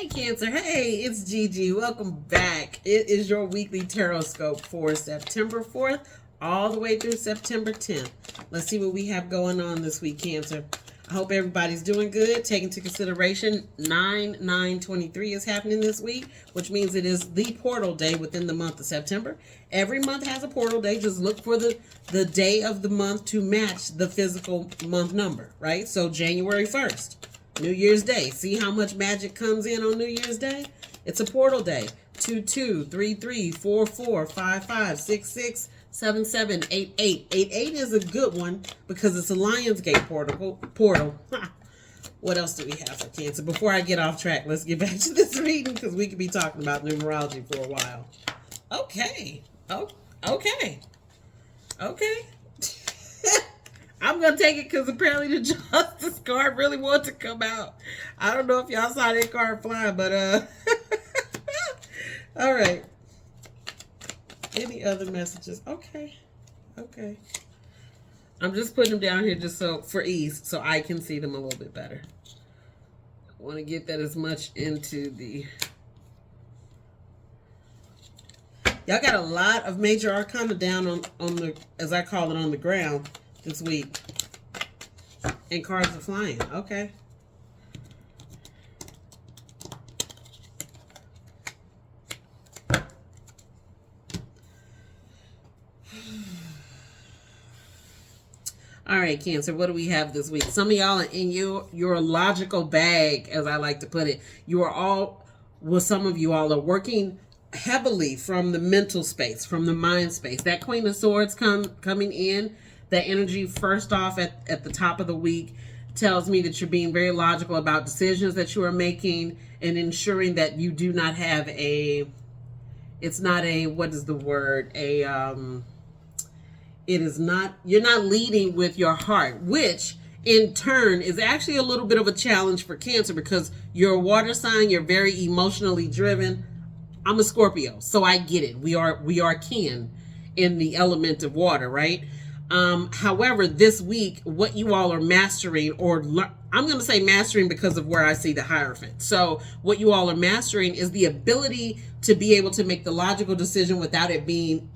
Hey Cancer, hey, it's Gigi. Welcome back. It is your weekly tarot scope for September 4th all the way through September 10th. Let's see what we have going on this week, Cancer. I hope everybody's doing good. Take into consideration 9/9/23 is happening this week, which means it is the portal day within the month of September. Every month has a portal day. Just look for the day of the month to match the physical month number, right? So January 1st. New Year's Day. See how much magic comes in on New Year's Day? It's a portal day. 2/2, 3/3, 4/4, 5/5, 6/6, 7/7, 8/8. 8/8 is a good one because it's a Lionsgate portal. What else do we have for Cancer? Before I get off track, let's get back to this reading because we could be talking about numerology for a while. Okay. Oh, okay. Okay. I'm going to take it because apparently the Justice card really wants to come out. I don't know if y'all saw that card fly, but all right. Any other messages? Okay. Okay. I'm just putting them down here just so for ease so I can see them a little bit better. I want to get that as much into the... Y'all got a lot of major arcana down on the, as I call it, on the ground this week. And cards are flying. Okay. All right, Cancer, what do we have this week? Some of y'all are in your logical bag, as I like to put it. You are all, well, some of you all are working heavily from the mental space, from the mind space. That Queen of Swords coming in, that energy first off at the top of the week tells me that you're being very logical about decisions that you are making and ensuring that you do not have it's not a, what is the word? It is not, you're not leading with your heart, which in turn is actually a little bit of a challenge for Cancer because you're a water sign, you're very emotionally driven. I'm a Scorpio, so I get it. We are kin in the element of water, right? However, this week, what you all are mastering, I'm going to say mastering because of where I see the Hierophant. So what you all are mastering is the ability to be able to make the logical decision without it being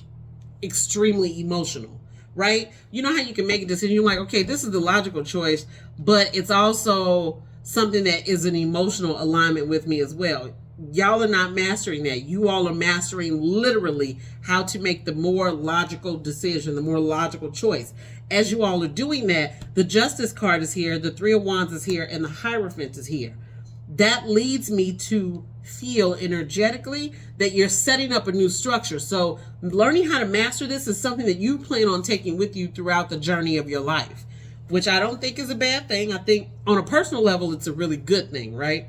extremely emotional, right? You know how you can make a decision, you're like, okay, this is the logical choice, but it's also something that is an emotional alignment with me as well. Y'all are not mastering that. You all are mastering literally how to make the more logical decision, the more logical choice. As you all are doing that, the Justice card is here, the Three of Wands is here, and the Hierophant is here. That leads me to feel energetically that you're setting up a new structure. So learning how to master this is something that you plan on taking with you throughout the journey of your life, which I don't think is a bad thing. I think on a personal level, it's a really good thing, right?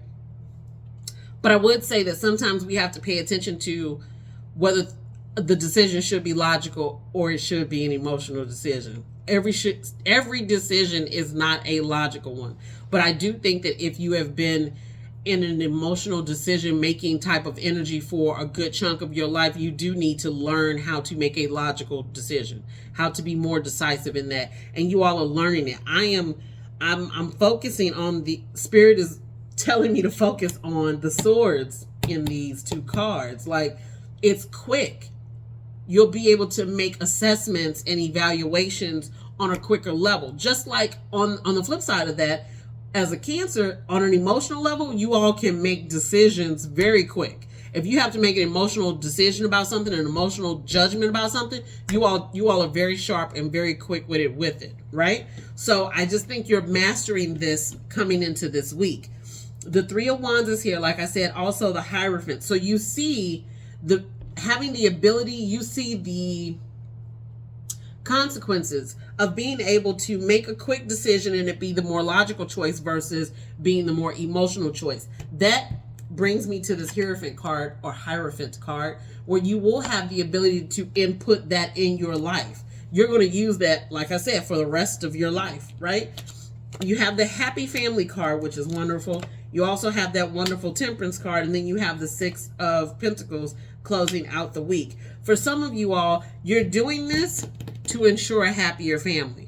But I would say that sometimes we have to pay attention to whether the decision should be logical or it should be an emotional decision. Every decision is not a logical one. But I do think that if you have been in an emotional decision-making type of energy for a good chunk of your life, you do need to learn how to make a logical decision, how to be more decisive in that. And you all are learning it. I'm focusing on the spirit is telling me to focus on the swords in these two cards. Like, it's quick. You'll be able to make assessments and evaluations on a quicker level. Just like on the flip side of that, as a Cancer, on an emotional level, you all can make decisions very quick. If you have to make an emotional decision about something, an emotional judgment about something, you all are very sharp and very quick with it, right? So I just think you're mastering this coming into this week. The Three of Wands is here, like I said, also the Hierophant. So you see having the ability, you see the consequences of being able to make a quick decision and it be the more logical choice versus being the more emotional choice. That brings me to this Hierophant card or Hierophant card, where you will have the ability to input that in your life. You're going to use that, like I said, for the rest of your life, right? You have the Happy Family card, which is wonderful. You also have that wonderful Temperance card, and then you have the Six of Pentacles closing out the week. For some of you all, you're doing this to ensure a happier family.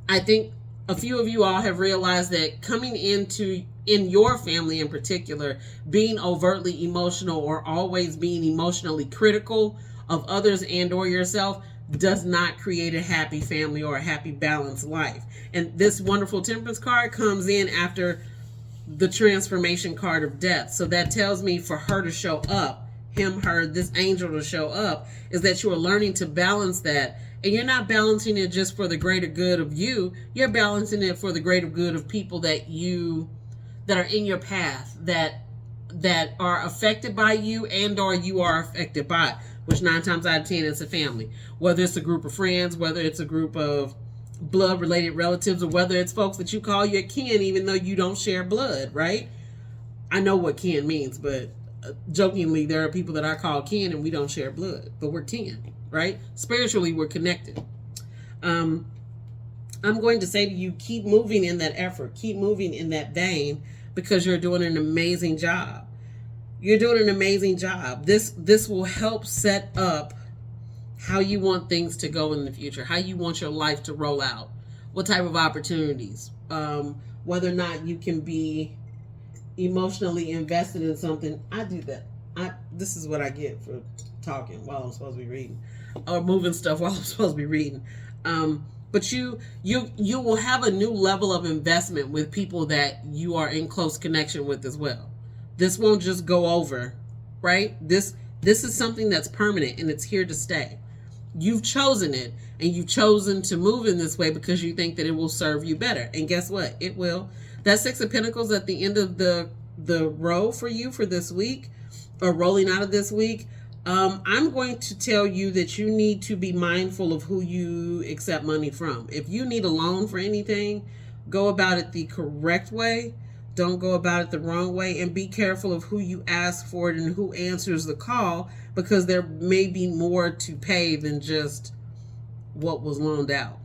I think a few of you all have realized that coming into in your family in particular, being overtly emotional or always being emotionally critical of others and or yourself does not create a happy family or a happy balanced life. And this wonderful temperance card comes in after the transformation card of death. So that tells me for her to show up, him, her, this angel to show up, is that you are learning to balance that. And you're not balancing it just for the greater good of you. You're balancing it for the greater good of people that are in your path, that are affected by you and or you are affected by, which 9 times out of 10 is a family. Whether it's a group of friends, whether it's a group of blood related relatives, or whether it's folks that you call your kin even though you don't share blood, right? I know what kin means, but jokingly, there are people that I call kin and we don't share blood, but we're kin, right? Spiritually, we're connected. I'm going to say to you, keep moving in that effort, keep moving in that vein, because you're doing an amazing job. You're doing an amazing job. This will help set up how you want things to go in the future, how you want your life to roll out, what type of opportunities, whether or not you can be emotionally invested in something. I do that. This is what I get for talking while I'm supposed to be reading, or moving stuff while I'm supposed to be reading. But you will have a new level of investment with people that you are in close connection with as well. This won't just go over, right? This is something that's permanent and it's here to stay. You've chosen it, and you've chosen to move in this way because you think that it will serve you better. And guess what? It will. That 6 of Pentacles at the end of the row for you for this week, or rolling out of this week, I'm going to tell you that you need to be mindful of who you accept money from. If you need a loan for anything, go about it the correct way. Don't go about it the wrong way, and be careful of who you ask for it and who answers the call, because there may be more to pay than just what was loaned out.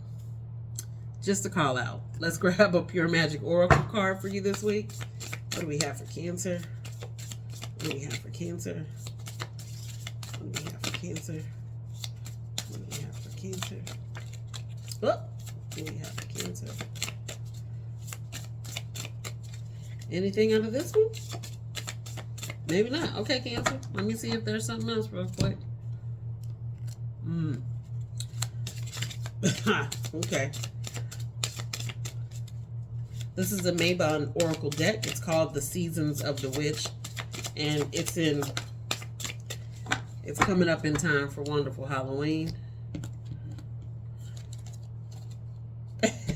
Just a call out. Let's grab a Pure Magic Oracle card for you this week. What do we have for Cancer? What do we have for Cancer? What do we have for Cancer? What do we have for Cancer? What do we have for Cancer? Anything out of this one? Maybe not. Okay, Cancer. Let me see if there's something else real quick. Okay. This is a Mabon Oracle deck. It's called The Seasons of the Witch. And it's coming up in time for wonderful Halloween.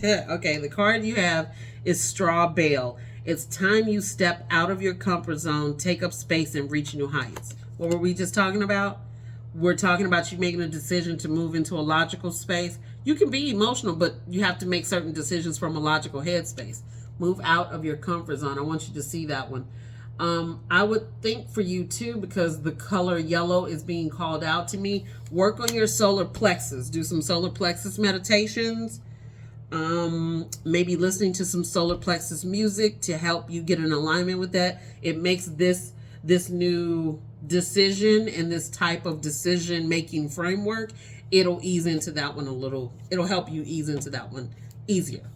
Okay, the card you have is Straw Bale. It's time you step out of your comfort zone, take up space, and reach new heights. What were we just talking about? We're talking about you making a decision to move into a logical space. You can be emotional, but you have to make certain decisions from a logical headspace. Move out of your comfort zone. I want you to see that one. I would think for you too, because the color yellow is being called out to me, work on your solar plexus. Do some solar plexus meditations. Maybe listening to some solar plexus music to help you get in alignment with that. It makes this new decision and this type of decision making framework, it'll ease into that one a little. It'll help you ease into that one easier.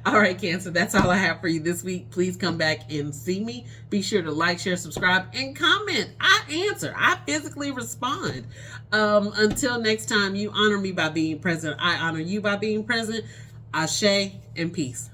All right, Cancer, that's all I have for you this week. Please come back and see me. Be sure to like, share, subscribe, and comment. I answer. I physically respond. Until next time, you honor me by being present. I honor you by being present. Ashe and peace.